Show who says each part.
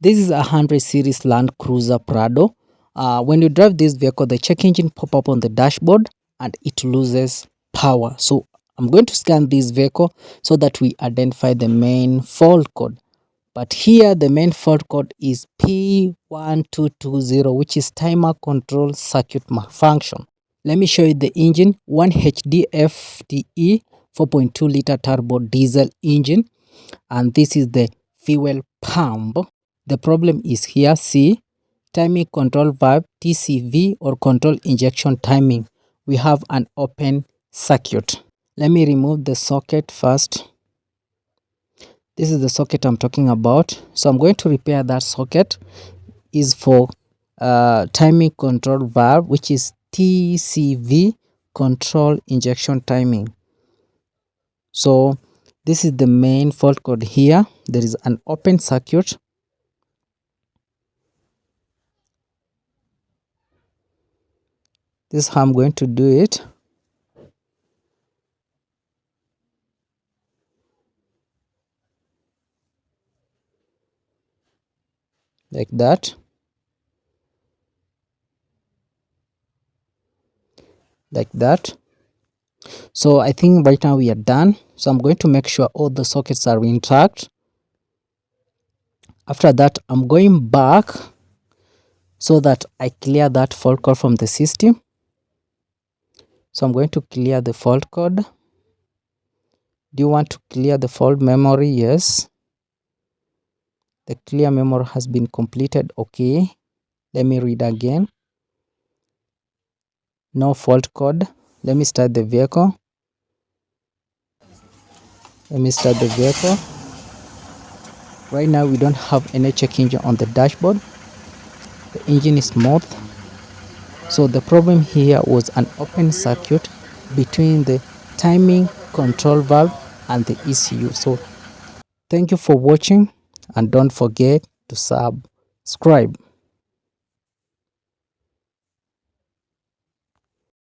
Speaker 1: This is a 100 series Land Cruiser Prado. When you drive this vehicle, the check engine pop up on the dashboard and it loses power. So I'm going to scan this vehicle so that we identify the main fault code. But here the main fault code is P1220, which is timer control circuit malfunction. Let me show you the engine. 1HD FTE 4.2 liter turbo diesel engine, and this is the fuel pump. The problem is here, C, timing control valve, TCV, or control injection timing. We have an open circuit. Let me remove the socket first. This is the socket I'm talking about. So I'm going to repair that socket. Is for timing control valve, which is TCV, control injection timing. So this is the main fault code here. There is an open circuit. This is how I'm going to do it. Like that. Like that. So I think right now we are done. So I'm going to make sure all the sockets are intact. After that, I'm going back so that I clear that fault code from the system. So I'm going to clear the fault code. Do you want to clear the fault memory? Yes. The clear memory has been completed. Okay. Let me read again. No fault code. Let me start the vehicle. Right now we don't have any check engine on the dashboard. The engine is smooth. So the problem here was an open circuit between the timing control valve and the ECU. So thank you for watching, and don't forget to subscribe.